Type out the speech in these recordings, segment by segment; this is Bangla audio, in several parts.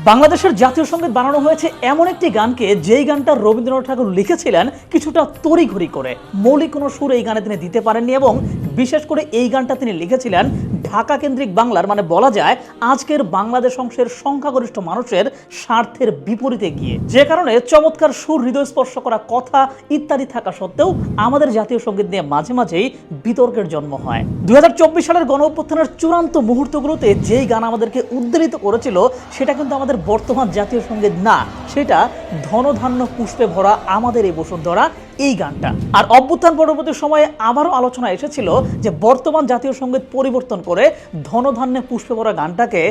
বাংলাদেশের জাতীয় সঙ্গীত বানানো হয়েছে এমন একটি গানকে যেই গানটা রবীন্দ্রনাথ ঠাকুর লিখেছিলেন কিছুটা তড়িঘড়ি করে। মৌলিক কোনো সুর এই গানে তিনি দিতে পারেননি এবং বিশেষ করে এই গানটা তিনি লিখেছিলেন ঢাকা কেন্দ্রিক বাংলার, মানে বলা যায় আজকের বাংলাদেশ অংশের সংখ্যাগরিষ্ঠ মানুষের স্বার্থের বিপরীতে গিয়ে, যে কারণে চমৎকার সুর, হৃদয়স্পর্শ করা কথা ইত্যাদি থাকা সত্ত্বেও আমাদের জাতীয় সঙ্গীত নিয়ে মাঝে মাঝেই বিতর্কের জন্ম হয়। 2024 সালের গণঅভ্যুত্থানের চূড়ান্ত মুহূর্তগুলোতে যেই গান আমাদেরকে উদ্বেলিত করেছিল সেটা কিন্তু আমাদের বর্তমান জাতীয় সঙ্গীত না, সেটা ধনধান্য পুষ্পে ভরা আমাদের এই বসুন্ধরা, এই গানটা। আর অভ্যুত্থান পরবর্তী সময়ে আবারও আলোচনা এসেছিল যে বর্তমান জাতীয় সঙ্গীত পরিবর্তন করে ধনধান্যে পুষ্পে ভরা গানটাকে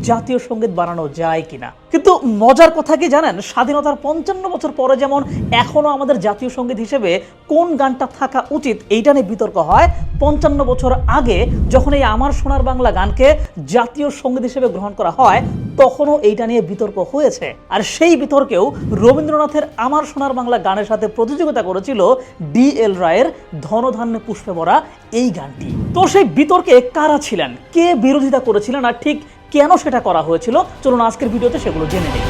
জাতীয় সঙ্গীত বানানো যায় কিনা। কিন্তু মজার কথা কি জানেন, স্বাধীনতার 55 বছর পরে যেমন এখনো আমাদের জাতীয় সঙ্গীত হিসেবে কোন গানটা থাকা উচিত এইটা নিয়ে বিতর্ক হয়, 55 বছর আগে যখন এই আমার সোনার বাংলা গানকে জাতীয় সঙ্গীত হিসেবে গ্রহণ করা হয় তখনও এইটা নিয়ে বিতর্ক হয়েছে। আর সেই বিতর্কেও রবীন্দ্রনাথের আমার সোনার বাংলা গানের সাথে প্রতিযোগিতা করেছিল DL রায়ের ধনধান্যে পুষ্পে ভরা এই গানটি। তো সেই বিতর্কে কারা ছিলেন, কে বিরোধিতা করেছিলেন, আর ঠিক কেন সেটা করা হয়েছিল, চলুন আজকের ভিডিওতে সেগুলো জেনে নিই।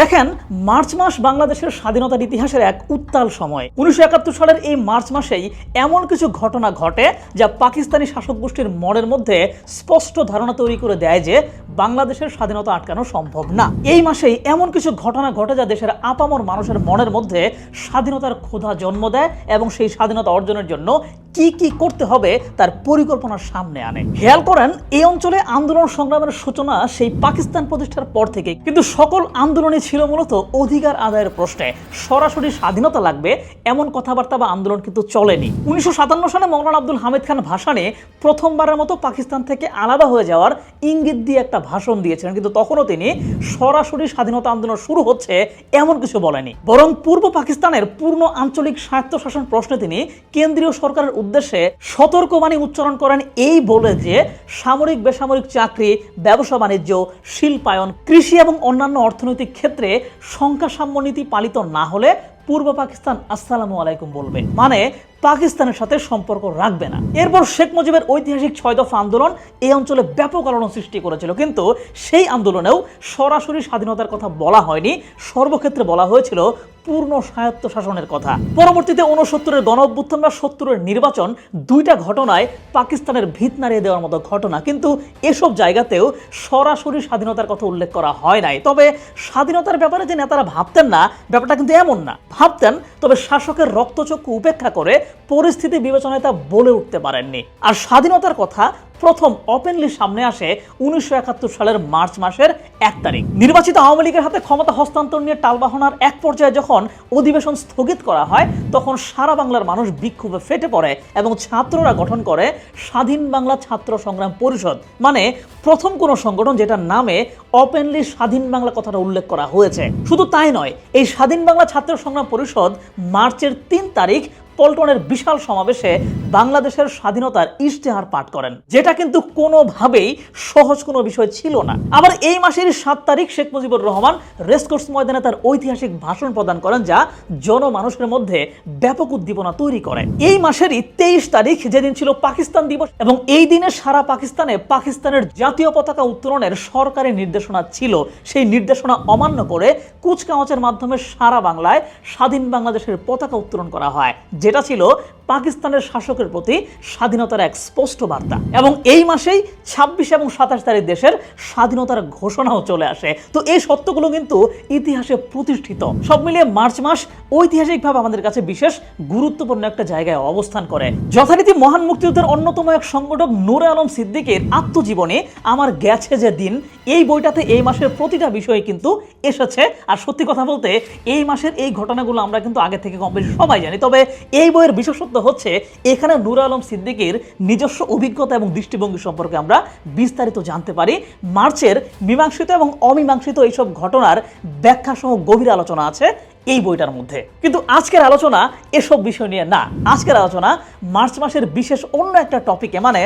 দেখেন, মার্চ মাস বাংলাদেশের স্বাধীনতার ইতিহাসের এক উত্তাল সময়। 1971 সালের এই মার্চ মাসেই এমন কিছু ঘটনা ঘটে যা পাকিস্তানি শাসক গোষ্ঠীর মনের মধ্যে স্পষ্ট ধারণা তৈরি করে দেয় যে বাংলাদেশের স্বাধীনতা আটকানো সম্ভব না। এই মাসেই এমন কিছু ঘটনা ঘটে যা দেশের আপামর মানুষের মনের মধ্যে স্বাধীনতার ক্ষুধা জন্ম দেয় এবং সেই স্বাধীনতা অর্জনের জন্য কি কি করতে হবে তার পরিকল্পনার সামনে আনে। খেয়াল করেন, এই অঞ্চলে আন্দোলন সংগ্রামের সূচনা সেই পাকিস্তান প্রতিষ্ঠার পর থেকে, কিন্তু সকল আন্দোলনই ছিল মূলত অধিকার আদায়ের প্রশ্নে। সরাসরি স্বাধীনতা লাগবে এমন কথাবার্তা বা আন্দোলন কিন্তু চলেনি। 1957 সালে মওলানা আব্দুল হামিদ খান ভাসানী প্রথমবারের মতো পাকিস্তান থেকে আলাদা হয়ে যাওয়ার ইঙ্গিত দিয়ে একটা ভাষণ দিয়েছিলেন, কিন্তু তখনও তিনি সরাসরি স্বাধীনতা আন্দোলন শুরু হচ্ছে এমন কিছু বলেনি। বরং পূর্ব পাকিস্তানের পূর্ণ আঞ্চলিক স্বায়ত্তশাসন প্রশ্নে তিনি কেন্দ্রীয় সরকারের উদ্দেশ্যে সতর্কবাণী উচ্চারণ করেন এই বলে যে সামরিক বেসামরিক চাকরি, ব্যবসা বাণিজ্য, শিল্পায়ন, কৃষি এবং অন্যান্য অর্থনৈতিক ক্ষেত্রে সংখ্যাসাম্য নীতি পালিত না হলে পূর্ব পাকিস্তান আসসালামু আলাইকুম বলবে, মানে পাকিস্তানের সাথে সম্পর্ক রাখবে না। এরপর শেখ মুজিবের ঐতিহাসিক 6 দফা আন্দোলন এই অঞ্চলে ব্যাপক আলোড়ন সৃষ্টি করেছিল, কিন্তু সেই আন্দোলনেও সরাসরি স্বাধীনতার কথা বলা হয়নি, সর্বক্ষেত্রে বলা হয়েছিল পূর্ণ স্বায়ত্তশাসনের কথা। পরবর্তীতে 69-এর গণঅভ্যুত্থান বা 70-এর নির্বাচন, দুইটা ঘটনায় পাকিস্তানের ভিত নাড়িয়ে দেওয়ার মতো ঘটনা, কিন্তু এসব জায়গাতেও সরাসরি স্বাধীনতার কথা উল্লেখ করা হয় নাই। তবে স্বাধীনতার ব্যাপারে যে নেতারা ভাবতেন না, ব্যাপারটা কিন্তু এমন না। ভাবতেন, তবে শাসকের রক্তচক্ষু উপেক্ষা করে পরিস্থিতি বিবেচনায় তা বলে উঠতে পারেননি। আর স্বাধীনতার কথা প্রথম ওপেনলি সামনে আসে 1971 সালের মার্চ মাসের 1 তারিখ। নির্বাচিত আওয়ামী লীগের হাতে ক্ষমতা হস্তান্তর নিয়ে টালবাহানার এক পর্যায়ে যখন অধিবেশন স্থগিত করা হয় তখন সারা বাংলার মানুষ বিক্ষোভে ফেটে পড়ে এবং ছাত্ররা গঠন করে স্বাধীন বাংলা ছাত্র সংগ্রাম পরিষদ, মানে প্রথম কোন সংগঠন যেটার নামে ওপেনলি স্বাধীন বাংলা কথাটা উল্লেখ করা হয়েছে। শুধু তাই নয়, এই স্বাধীন বাংলা ছাত্র সংগ্রাম পরিষদ মার্চের 3 তারিখ পল্টনের বিশাল সমাবেশে বাংলাদেশের স্বাধীনতার ইশতেহার পাঠ করেন, যেটা কিন্তু কোনোভাবেই সহজ কোনো বিষয় ছিল না। আবার এই মাসের 7 তারিখ শেখ মুজিবুর রহমান রেসকোর্স ময়দানে তার ঐতিহাসিক ভাষণ প্রদান করেন, যা জনমানুষের মধ্যে ব্যাপক উদ্দীপনা তৈরি করে। এই মাসেরই 23 তারিখ, যেদিন ছিল পাকিস্তান দিবস, এবং এই দিনে সারা পাকিস্তানে পাকিস্তানের জাতীয় পতাকা উত্তোলনের সরকারি নির্দেশনা ছিল। সেই নির্দেশনা অমান্য করে কুচকাওয়াজের মাধ্যমে সারা বাংলায় স্বাধীন বাংলাদেশের পতাকা উত্তোলন করা হয়, যেটা ছিল পাকিস্তানের শাসকের প্রতি স্বাধীনতার এক স্পষ্ট বার্তা। এবং এই মাসেই 26 এবং 27 তারিখ দেশের স্বাধীনতার ঘোষণাও চলে আসে। তো এই সত্যগুলো কিন্তু ইতিহাসে প্রতিষ্ঠিত। সব মিলিয়ে মার্চ মাস ঐতিহাসিকভাবে আমাদের কাছে বিশেষ গুরুত্বপূর্ণ একটা জায়গায় অবস্থান করে। যথারীতি মহান মুক্তিযুদ্ধের অন্যতম এক সংগঠক নূরে আলম সিদ্দিকের আত্মজীবনী আমার গেছে যে দিন, এই বইটাতে এই মাসের প্রতিটা বিষয় কিন্তু এসেছে। আর সত্যি কথা বলতে এই মাসের এই ঘটনাগুলো আমরা কিন্তু আগে থেকে কম বেশি সবাই জানি, তবে এই বইয়ের বিশেষত্ব হচ্ছে এখানে নূরে আলম সিদ্দিকের নিজস্ব অভিজ্ঞতা এবং দৃষ্টিভঙ্গি সম্পর্কে আমরা বিস্তারিত জানতে পারি। মার্চের মীমাংসিত এবং অমীমাংসিত এইসব ঘটনার ব্যাখ্যা সহ গভীর আলোচনা আছে এই বইটার মধ্যে। কিন্তু আজকের আলোচনা এসব বিষয় নিয়ে না, আজকের আলোচনা মার্চ মাসের বিশেষ অন্য একটা টপিকে, মানে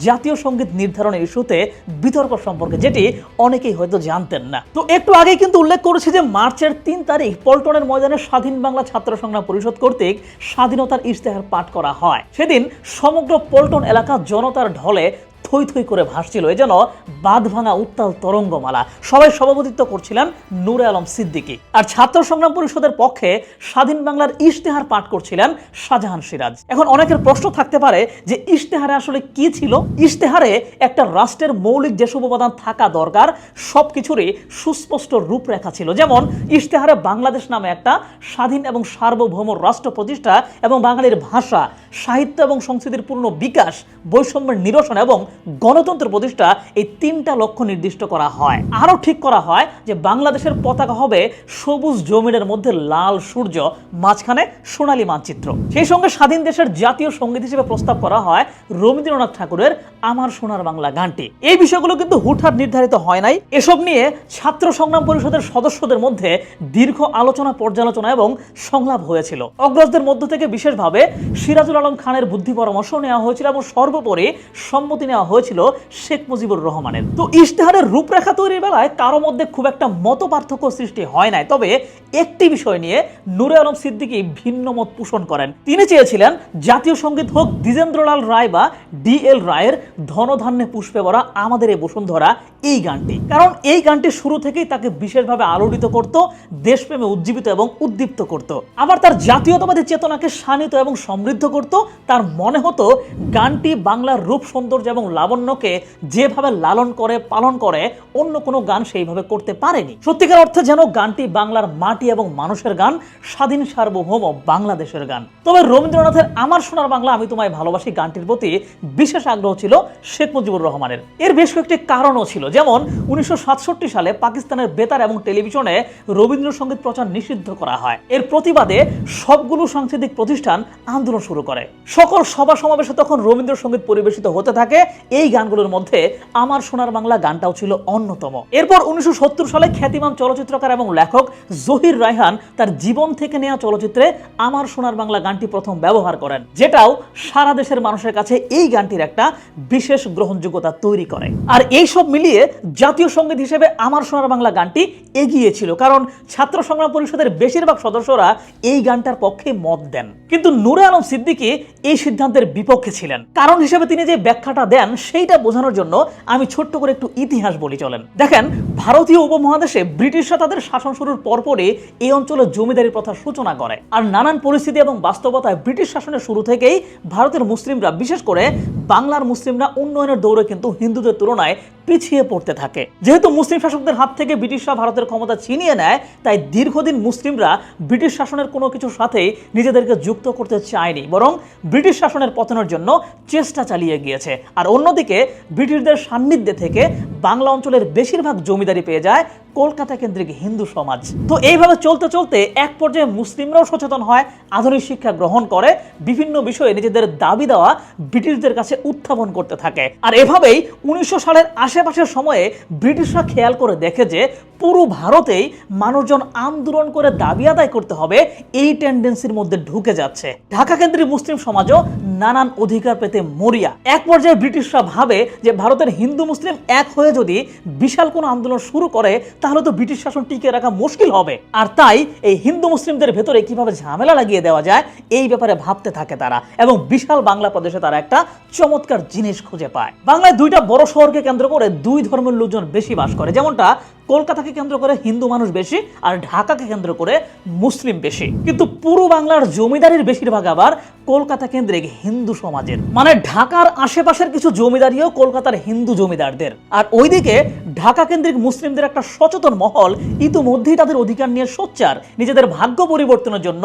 জাতীয় সঙ্গীত নির্ধারণের ইস্যুতে বিতর্ক সম্পর্কে, যেটি অনেকেই হয়তো জানতেন না। তো একটু আগেই কিন্তু উল্লেখ করেছি যে মার্চের 3 তারিখ পল্টনের ময়দানে স্বাধীন বাংলা ছাত্র সংগ্রাম পরিষদ কর্তৃক স্বাধীনতার ইশতেহার পাঠ করা হয়। সেদিন সমগ্র পল্টন এলাকা জনতার ঢলে থই থই করে ভাসছিল, এ যেন বাঁধ ভাঙা উত্তাল তরঙ্গমালা। সবাই সভাপতিত্ব করছিলেন নূরে আলম সিদ্দিকী, আর ছাত্র সংগ্রাম পরিষদের পক্ষে স্বাধীন বাংলার ইশতেহার পাঠ করছিলেন শাহজাহান সিরাজ। এখন অনেকের প্রশ্ন থাকতে পারে যে ইশতেহারে আসলে কি ছিল। ইশতেহারে একটা রাষ্ট্রের মৌলিক যেসব উপাদান থাকা দরকার সবকিছুরই সুস্পষ্ট রূপরেখা ছিল। যেমন ইশতেহারে বাংলাদেশ নামে একটা স্বাধীন এবং সার্বভৌম রাষ্ট্র প্রতিষ্ঠা এবং বাঙালির ভাষা, সাহিত্য এবং সংস্কৃতির পূর্ণ বিকাশ, বৈষম্যের নিরসন এবং গণতন্ত্র প্রতিষ্ঠা, এই তিনটা লক্ষ্য নির্দিষ্ট করা হয়। আরও ঠিক করা হয় যে বাংলাদেশের পতাকা হবে সবুজ জমিনের মধ্যে লাল সূর্য, মাঝখানে সোনালী মানচিত্র। সেই সঙ্গে স্বাধীন দেশের জাতীয় সঙ্গীত হিসেবে প্রস্তাব করা হয় রবীন্দ্রনাথ ঠাকুরের আমার সোনার বাংলা গানটি। এই বিষয়গুলো কিন্তু হুটহাট নির্ধারিত হয় নাই। এসব নিয়ে ছাত্র সংগ্রাম পরিষদের সদস্যদের মধ্যে দীর্ঘ আলোচনা, পর্যালোচনা এবং সংলাপ হয়েছিল। অগ্রজদের মধ্য থেকে বিশেষভাবে সিরাজুল আলম খানের বুদ্ধি পরামর্শ নেওয়া হয়েছিল এবং সর্বোপরি সম্মতি নেওয়া হয়েছিল শেখ মুজিবুর রহমানের। তো ইশতেহারের রূপরেখা তৈরির বেলায় কারো মধ্যে খুব একটা মত পার্থক্য সৃষ্টি হয় নাই। তবে একটি বিষয় নিয়ে নূরে আলম সিদ্দিকী ভিন্ন মত পোষণ করেন। তিনি চেয়েছিলেন জাতীয় সঙ্গীত হোক দ্বিজেন্দ্রলাল রায় বা DL রায়ের ধনধান্যে পুষ্পে ভরা আমাদের এই বসুন্ধরা, এই গানটি। কারণ এই গানটি শুরু থেকেই তাকে বিশেষভাবে আলোড়িত করত, দেশপ্রেমে উজ্জীবিত এবং উদ্দীপ্ত করত। আবার তার জাতীয়তাবাদী চেতনাকে শানিত এবং সমৃদ্ধ করত। তার মনে হতো গানটি বাংলার রূপ, সৌন্দর্য এবং লাবণ্যকে যেভাবে লালন করে, পালন করে, অন্য কোনো গান সেইভাবে করতে পারেনি। সত্যিকার অর্থে যেন গানটি বাংলার মাটি এবং মানুষের গান, স্বাধীন সার্বভৌম বাংলাদেশের গান। তবে রবীন্দ্রনাথের আমার সোনার বাংলা আমি তোমায় ভালোবাসি গানটির প্রতি বিশেষ আগ্রহ ছিল শেখ মুজিবুর রহমানের। এর বেশ কয়েকটি কারণও ছিল। যেমন 1967 সালে পাকিস্তানের বেতার এবং টেলিভিশনে রবীন্দ্রসঙ্গীত প্রচার নিষিদ্ধ করা হয়। এর প্রতিবাদে সবগুলো সাংস্কৃতিক প্রতিষ্ঠান আন্দোলন শুরু করে। সকল সভা সমাবেশে তখন রবীন্দ্রসঙ্গীত পরিবেশিত হতে থাকে। এই গানগুলোর মধ্যে আমার সোনার বাংলা গানটাও ছিল অন্যতম। এরপর 1970 সালে খ্যাতিমান চলচ্চিত্রকার এবং লেখক জহির রায়হান তার জীবন থেকে নেওয়া চলচ্চিত্রে আমার সোনার বাংলা গানটি প্রথম ব্যবহার করেন, যেটাও সারা দেশের মানুষের কাছে এই গানটির একটা বিশেষ গ্রহণযোগ্যতা তৈরি করে। আর এই সব মিলিয়ে জাতীয় সঙ্গীত হিসেবে আমার সোনার বাংলা গানটি এগিয়েছিল, কারণ ছাত্র সংগ্রাম পরিষদের বেশিরভাগ সদস্যরা এই গানটার পক্ষে মত দেন। কিন্তু নূরে আলম সিদ্দিকী এই সিদ্ধান্তের বিপক্ষে ছিলেন। কারণ হিসেবে তিনি যে ব্যাখ্যাটা দেন সেইটা বোঝানোর জন্য আমি ছোট্ট করে একটু ইতিহাস বলি, চলেন। দেখেন, ভারতীয় উপমহাদেশে ব্রিটিশরা তাদের শাসন শুরুর পরপরই এই অঞ্চলে জমিদারি প্রথার সূচনা করে। আর নানান পরিস্থিতি এবং বাস্তবতায় ব্রিটিশ শাসনের শুরু থেকেই ভারতের মুসলিমরা, বিশেষ করে বাংলার মুসলিমরা উন্নয়নের দৌড়ে কিন্তু হিন্দুদের তুলনায় পিছিয়ে পড়তে থাকে। যেহেতু মুসলিম শাসকদের হাত থেকে ব্রিটিশরা ভারতের ক্ষমতা ছিনিয়ে নেয়, তাই দীর্ঘদিন মুসলিমরা ব্রিটিশ শাসনের কোনো কিছুর সাথেই নিজেদেরকে যুক্ত করতে চায়নি, বরং ব্রিটিশ শাসনের পতনের জন্য চেষ্টা চালিয়ে গিয়েছে। আর অন্যদিকে ব্রিটিশদের সান্নিধ্যে থেকে বাংলা অঞ্চলের বেশিরভাগ জমিদারি পেয়ে যায় কলকাতা কেন্দ্রিক হিন্দু সমাজ। তো এইভাবে চলতে চলতে এক পর্যায়ে মুসলিমরাও সচেতন হয়, আধুনিক শিক্ষা গ্রহণ করে, বিভিন্ন বিষয়ে নিজেদের দাবি দেওয়া ব্রিটিশদের কাছে উত্থাপন করতে থাকে। আর এভাবেই 1900 সালের আশেপাশের সময়ে ব্রিটিশরা খেয়াল করে দেখে যে পুরো ভারতেই মানুষজন আন্দোলন করে দাবি আদায় করতে হবে, এই টেন্ডেন্সির মধ্যে ঢুকে যাচ্ছে। ঢাকা কেন্দ্রিক মুসলিম সমাজও নানান অধিকার পেতে মরিয়া। এক পর্যায়ে ব্রিটিশরা ভাবে যে ভারতের হিন্দু মুসলিম এক হয়ে যদি বিশাল কোনো আন্দোলন শুরু করে তাহলে তো ব্রিটিশ শাসন টিকে রাখা মুশকিল হবে। আর তাই এই হিন্দু মুসলিমদের ভেতরে কিভাবে ঝামেলা লাগিয়ে দেওয়া যায় এই ব্যাপারে ভাবতে থাকে তারা, এবং বিশাল বাংলা প্রদেশে তারা একটা চমৎকার জিনিস খুঁজে পায়। বাংলায় দুইটা বড় শহরকে কেন্দ্র করে দুই ধর্মের লোকজন বেশি বাস করে, যেমনটা কলকাতাকে কেন্দ্র করে হিন্দু মানুষ বেশি আর ঢাকাকে কেন্দ্র করে মুসলিম বেশি। কিন্তু পুরো বাংলার জমিদারির বেশিরভাগ আবার কলকাতা কেন্দ্রিক হিন্দু সমাজের, মানে ঢাকার আশেপাশের কিছু জমিদারিও কলকাতার হিন্দু জমিদারদের। আর ওইদিকে ঢাকা কেন্দ্রিক মুসলিমদের একটা সচেতন মহল ইতিমধ্যেই তাদের অধিকার নিয়ে সোচ্চার, নিজেদের ভাগ্য পরিবর্তনের জন্য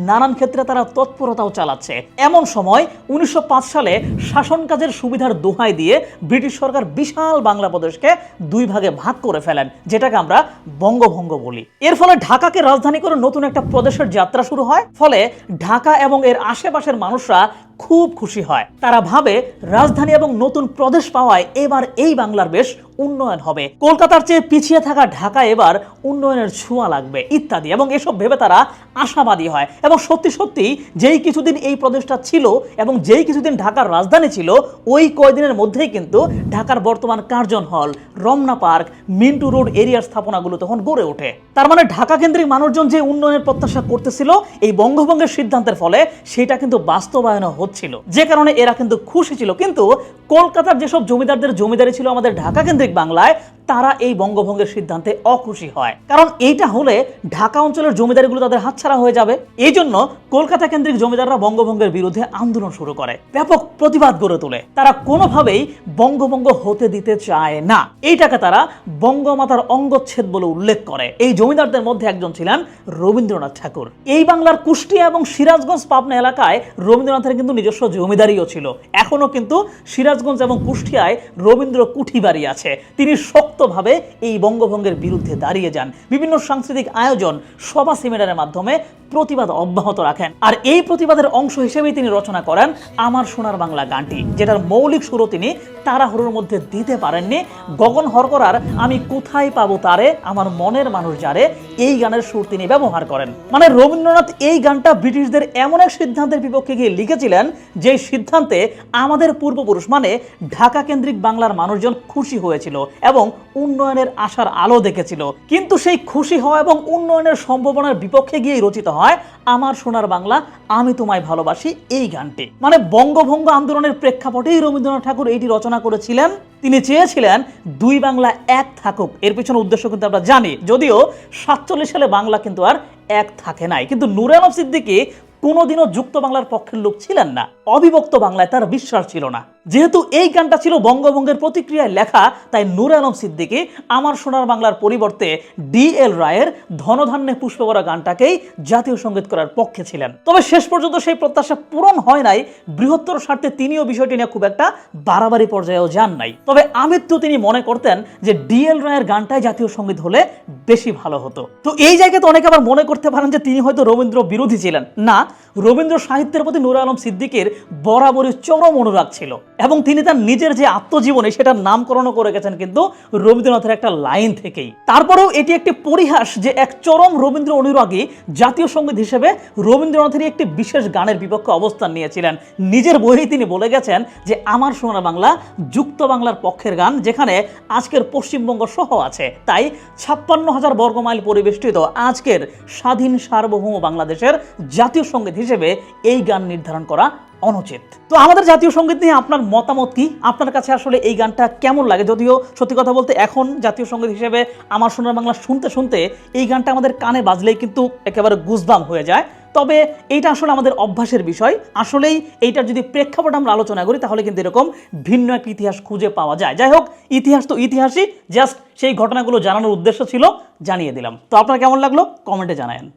নানান ক্ষেত্রে তারা তৎপরতাও চালাচ্ছে। এমন সময় 1905 সালে শাসন কাজের সুবিধার দোহাই দিয়ে ব্রিটিশ সরকার বিশাল বাংলা প্রদেশকে দুই ভাগে ভাগ করে ফেলেন, যেটাকে আমরা বঙ্গভঙ্গ বলি। এর ফলে ঢাকাকে রাজধানী করে নতুন একটা প্রদেশের যাত্রা শুরু হয়। ফলে ঢাকা এবং এর আশেপাশের মানুষরা খুব খুশি হয়। তারা ভাবে রাজধানী এবং নতুন প্রদেশ পাওয়ায় এবার এই বাংলার বেশ উন্নয়ন হবে, কলকাতার চেয়ে পিছিয়ে থাকা ঢাকা এবার উন্নয়নের ছোঁয়া লাগবে ইত্যাদি। এবং এসব ভেবে তারা আশাবাদী হয়। এবং সত্যি সত্যি যেই কিছুদিন এই প্রদেশটা ছিল এবং যেই কিছুদিন ঢাকার রাজধানী ছিল, ওই কয়দিনের মধ্যেই কিন্তু ঢাকার বর্তমান কার্জন হল, রমনা পার্ক, মিন্টু রোড এরিয়ার স্থাপনাগুলো তখন গড়ে ওঠে। তার মানে ঢাকা কেন্দ্রিক মানুষজন যে উন্নয়নের প্রত্যাশা করতেছিল এই বঙ্গভঙ্গের সিদ্ধান্তের ফলে, সেটা কিন্তু বাস্তবায়ন হচ্ছে হচ্ছিল, যে কারণে এরা কিন্তু খুশি ছিল। কিন্তু কলকাতার যেসব জমিদারদের জমিদারি ছিল আমাদের ঢাকা কেন্দ্রিক বাংলায়, তারা এই বঙ্গভঙ্গের সিদ্ধান্তে অখুশি হয়, কারণ এইটা হলে ঢাকা অঞ্চলের জমিদারিগুলো তাদের হাতছাড়া হয়ে যাবে। এই জন্য কলকাতা কেন্দ্রিক জমিদাররা বঙ্গভঙ্গের বিরুদ্ধে আন্দোলন শুরু করে, ব্যাপক প্রতিবাদ গড়ে তোলে। তারা কোনোভাবেই বঙ্গভঙ্গ হতে দিতে চায় না। এইটাকে তারা বঙ্গমাতার অঙ্গচ্ছেদ বলে উল্লেখ করে। এই জমিদারদের মধ্যে একজন ছিলেন রবীন্দ্রনাথ ঠাকুর। এই বাংলার কুষ্টিয়া এবং সিরাজগঞ্জ পাবনা এলাকায় রবীন্দ্রনাথের কিন্তু নিজস্ব জমিদারিও ছিল। এখনো কিন্তু সিরাজগঞ্জ এবং কুষ্টিয়ায় রবীন্দ্র কুঠি বাড়ি আছে। তিনি শক্তভাবে এই বঙ্গভঙ্গের বিরুদ্ধে দাঁড়িয়ে যান, বিভিন্ন সাংস্কৃতিক আয়োজন, সভা সেমিনারের মাধ্যমে প্রতিবাদ অব্যাহত রাখেন। আর এই প্রতিবাদের অংশ হিসেবেই তিনি রচনা করেন আমার সোনার বাংলা গানটি, যেটার মৌলিক সুরও তিনি তাড়াহুড়োর মধ্যে দিতে পারেননি। গগন হরকরার আমি কোথায় পাবো তারে, আমার মনের মানুষ যারে, এই গানের সুর তিনি ব্যবহার করেন। মানে রবীন্দ্রনাথ এই গানটা ব্রিটিশদের এমন এক সিদ্ধান্তের বিপক্ষে গিয়ে লিখেছিলেন, যে সিদ্ধান্তে আমাদের পূর্বপুরুষ মানে ঢাকা কেন্দ্রিক বাংলার মানুষজন খুশি হয়েছিল এবং উন্নয়নের আশার আলো দেখেছিল। কিন্তু সেই খুশি হওয়া এবং উন্নয়নের সম্ভাবনার বিপক্ষে গিয়েই রচিত হয় আমার সোনার বাংলা আমি তোমায় ভালোবাসি এই গানটি। মানে বঙ্গভঙ্গ আন্দোলনের প্রেক্ষাপটেই রবীন্দ্রনাথ ঠাকুর এইটি রচনা করেছিলেন। তিনি চেয়েছিলেন দুই বাংলা এক থাকুক। এর পিছনে উদ্দেশ্য কিন্তু আমরা জানি, যদিও 47 সালে বাংলা কিন্তু আর এক থাকে নাই। কিন্তু নূরে আলম সিদ্দিকী কোনোদিনও যুক্ত বাংলার পক্ষের লোক ছিলেন না, অবিভক্ত বাংলায় তার বিশ্বাস ছিল না। যেহেতু এই গানটা ছিল বঙ্গভঙ্গের প্রতিক্রিয়ায় লেখা, তাই নূরে আলম সিদ্দিকী আমার সোনার বাংলার পরিবর্তে DL রায়ের ধনধান্যে পুষ্পভরা গানটাকেই জাতীয় সঙ্গীত করার পক্ষে ছিলেন। তবে শেষ পর্যন্ত সেই প্রত্যাশা পূরণ হয় নাই। বৃহত্তর স্বার্থে তিনিও বিষয়টি নিয়ে খুব একটা বাড়াবাড়ি পর্যায়েও যান নাই। তবে আমৃত্যু তিনি মনে করতেন যে DL রায়ের গানটাই জাতীয় সঙ্গীত হলে বেশি ভালো হতো। তো এই জায়গাতে অনেকে আবার মনে করতে পারেন যে তিনি হয়তো রবীন্দ্র বিরোধী ছিলেন। না, রবীন্দ্র সাহিত্যের প্রতি নূরে আলম সিদ্দিকীর বরাবরই চরম অনুরাগ ছিল এবং তিনি তার নিজের যে আত্মজীবনী সেটার নামকরণও করে গেছেন কিন্তু রবীন্দ্রনাথের একটা লাইন থেকেই। তারপরেও এটি একটি পরিহাস যে এক চরম রবীন্দ্র অনুরাগী জাতীয় সঙ্গীত হিসেবে রবীন্দ্রনাথেরই একটি বিশেষ গানের বিপক্ষে অবস্থান নিয়েছিলেন। নিজের বইয়ে তিনি বলে গেছেন যে আমার সোনার বাংলা যুক্ত বাংলার পক্ষের গান, যেখানে আজকের পশ্চিমবঙ্গ সহ আছে। তাই 56,000 বর্গমাইল পরিবেষ্টিত আজকের স্বাধীন সার্বভৌম বাংলাদেশের জাতীয় সঙ্গীত হিসেবে এই গান নির্ধারণ করা অনুচিত। তো আমাদের জাতীয় সঙ্গীত নিয়ে আপনার মতামত কি? আপনার কাছে আসলে এই গানটা কেমন লাগে? যদিও সত্যি কথা বলতে এখন জাতীয় সঙ্গীত হিসেবে আমার সোনার বাংলা শুনতে শুনতে এই গানটা আমাদের কানে বাজলেই কিন্তু একেবারে গুজবাম হয়ে যায়। তবে এইটা আসলে আমাদের অভ্যাসের বিষয়। আসলেই এইটার যদি প্রেক্ষাপট আমরা আলোচনা করি তাহলে কিন্তু এরকম ভিন্ন এক ইতিহাস খুঁজে পাওয়া যায়। যাই হোক, ইতিহাস তো ইতিহাসই, জাস্ট সেই ঘটনাগুলো জানানোর উদ্দেশ্য ছিল, জানিয়ে দিলাম। তো আপনার কেমন লাগলো কমেন্টে জানায়েন।